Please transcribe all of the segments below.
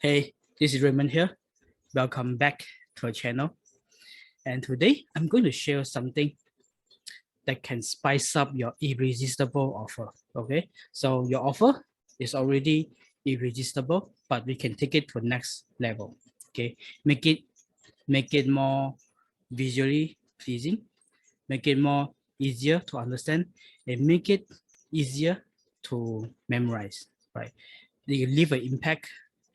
Hey, this is Raymond here. Welcome back to our channel. And today I'm going to share something that can spice up your irresistible offer. Okay, so your offer is already irresistible, but we can take it to the next level. Okay, make it more visually pleasing, make it more easier to understand, and make it easier to memorize. Right, you leave an impact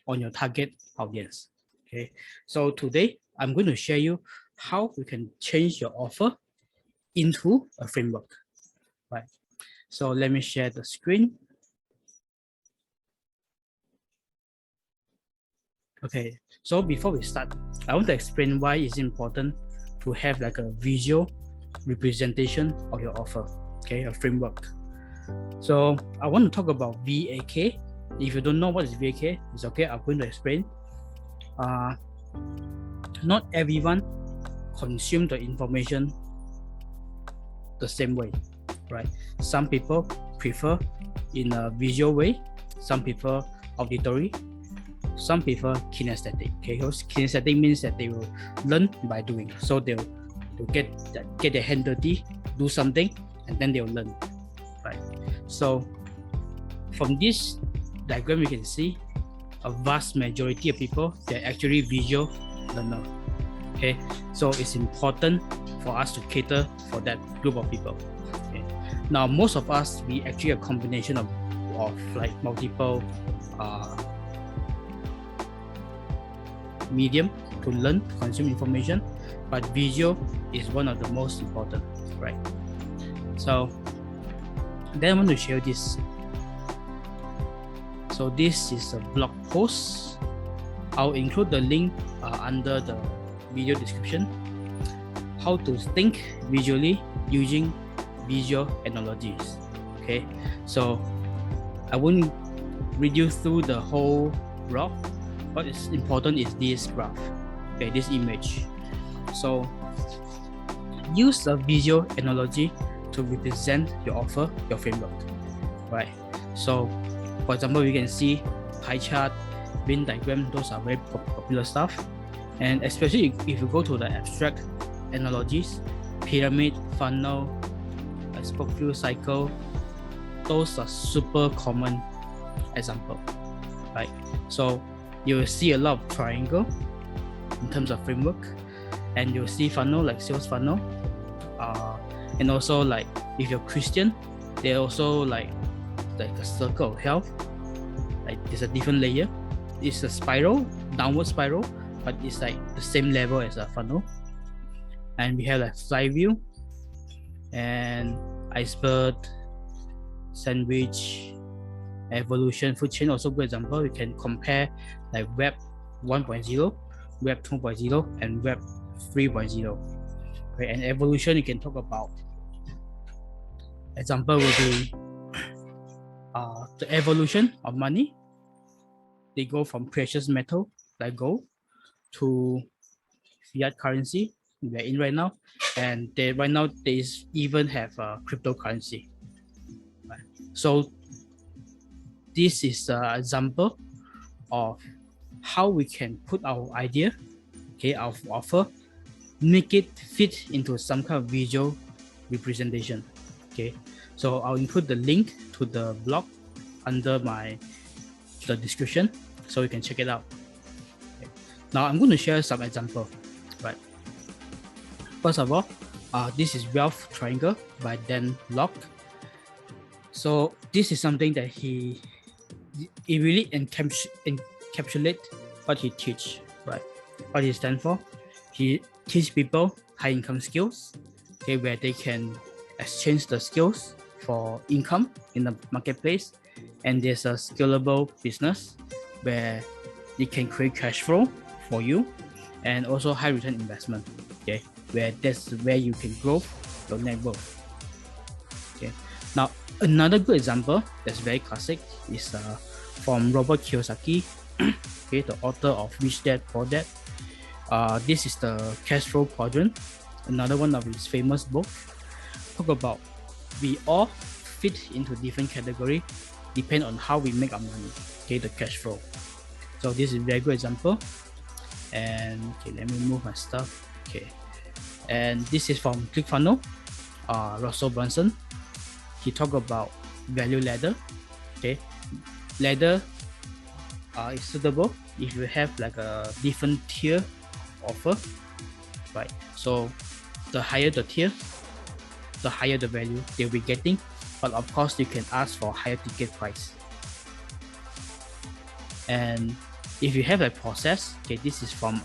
on your target audience. Okay, so today I'm going to share you how you can change your offer into a framework. Right, so let me share the screen. Okay, so before we start, I want to explain why it's important to have like a visual representation of your offer. Okay, a framework. So I want to talk about VAK. If you don't know what is VAK, it's okay. I'm going to explain. Not everyone consume the information the same way, right? Some people prefer in a visual way, some people auditory, some people kinesthetic. Okay, because kinesthetic means that they will learn by doing. So they'll get their hand dirty, do something, and then they'll learn, right? So from this diagram, we can see a vast majority of people, they're actually visual learner. Okay, so it's important for us to cater for that group of people. Okay. Now, most of us, we actually a combination of like multiple medium to learn, consume information, but visual is one of the most important, right? So then I want to share this. So this is a blog post. I'll include the link under the video description. How to think visually using visual analogies. Okay, so I won't read you through the whole blog. What is important is this graph, okay, this image. So use a visual analogy to represent your offer, your framework, right? So for example, we can see pie chart, Venn diagram, those are very popular stuff. And especially if you go to the abstract analogies, pyramid, funnel, spoke fuel cycle, those are super common example, right? So you will see a lot of triangle in terms of framework, and you'll see funnel like sales funnel, and also like if you're Christian, they also like a circle of health. Like it's a different layer. It's a spiral, downward spiral, but it's like the same level as a funnel. And we have like flywheel and iceberg, sandwich, evolution, food chain. Also good example. We can compare like web 1.0, web 2.0, and web 3.0. Okay, and evolution you can talk about. Example will be the evolution of money. They go from precious metal like gold to fiat currency we're in right now, and they even have a cryptocurrency. Right? So this is an example of how we can put our idea, okay, our offer, make it fit into some kind of visual representation. Okay, so I'll include the link to the blog under the description, so you can check it out. Okay. Now I'm going to share some example. Right. First of all, this is Wealth Triangle by Dan Lok. So this is something that he really encapsulate what he teach, right? What he stand for. He teach people high income skills, okay, where they can exchange the skills for income in the marketplace, and there's a scalable business where it can create cash flow for you, and also high return investment, okay, where that's where you can grow your net worth. Okay, now another good example that's very classic is from Robert Kiyosaki, okay, the author of Rich Dad Poor Dad. This is the Castro Quadrant, another one of his famous book. Talk about we all fit into different category, depend on how we make our money, okay, the cash flow. So this is a very good example. And okay, let me move my stuff. Okay, and this is from ClickFunnels, Russell Brunson. He talked about value ladder. Okay, ladder is suitable if you have like a different tier offer, right? So the higher the tier, the higher the value they'll be getting, but of course you can ask for higher ticket price. And if you have a process, okay, this is from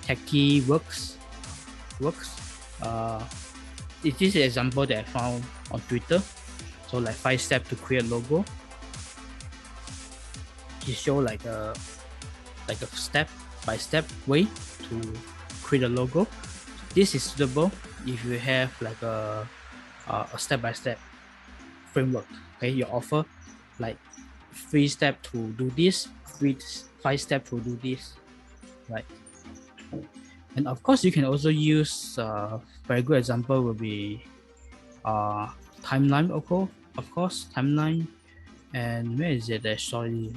Techie Works. This is an example that I found on Twitter. So like 5 steps to create a logo. He show like a step-by-step way to create a logo. This is suitable if you have like a step-by-step framework. Okay, you offer like 3 steps to do this, 5 steps to do this, right? And of course, you can also use very good example will be timeline, of course, timeline. And where is it? Sorry.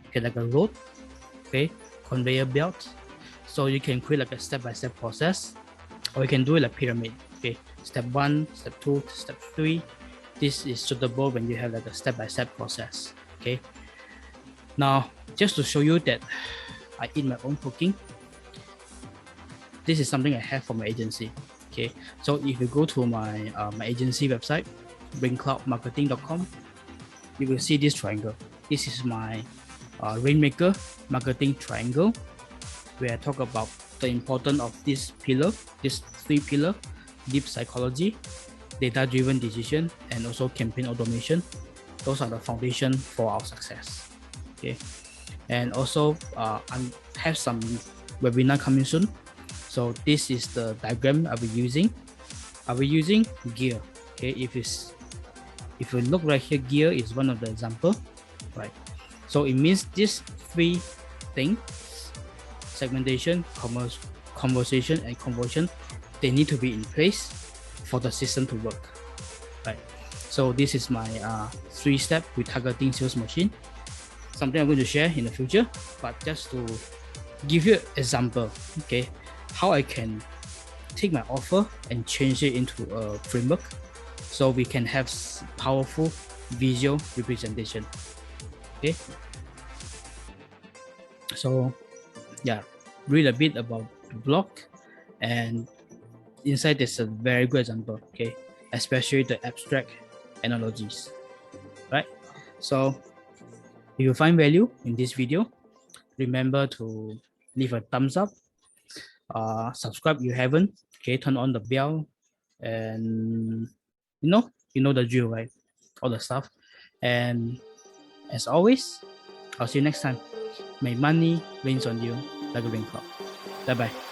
Okay, like a road, okay, conveyor belt. So you can create like a step-by-step process, or you can do it like pyramid. Okay, step 1, step 2, step 3. This is suitable when you have like a step-by-step process. Okay. Now, just to show you that I eat my own cooking, this is something I have for my agency. Okay, so if you go to my my agency website, rainCloudMarketing.com, you will see this triangle. This is my Rainmaker marketing triangle, where I talk about the importance of this pillar, this 3 pillar: deep psychology, data-driven decision, and also campaign automation. Those are the foundation for our success. Okay, and also I have some webinar coming soon. So this is the diagram I'll be using. I'll be using gear. Okay, if you look right here, gear is one of the example, right? So it means these 3 things: segmentation, conversation, and conversion. They need to be in place for the system to work, right? So this is my 3-step retargeting sales machine. Something I'm going to share in the future, but just to give you an example, okay, how I can take my offer and change it into a framework, so we can have powerful visual representation. Okay, so yeah, read a bit about the blog, and inside there's a very good example. Okay, especially the abstract analogies, right? So if you find value in this video, remember to leave a thumbs up, subscribe if you haven't, okay, turn on the bell, and you know the drill, right? All the stuff. And as always, I'll see you next time. May money rains on you like a rain cloud. Bye bye.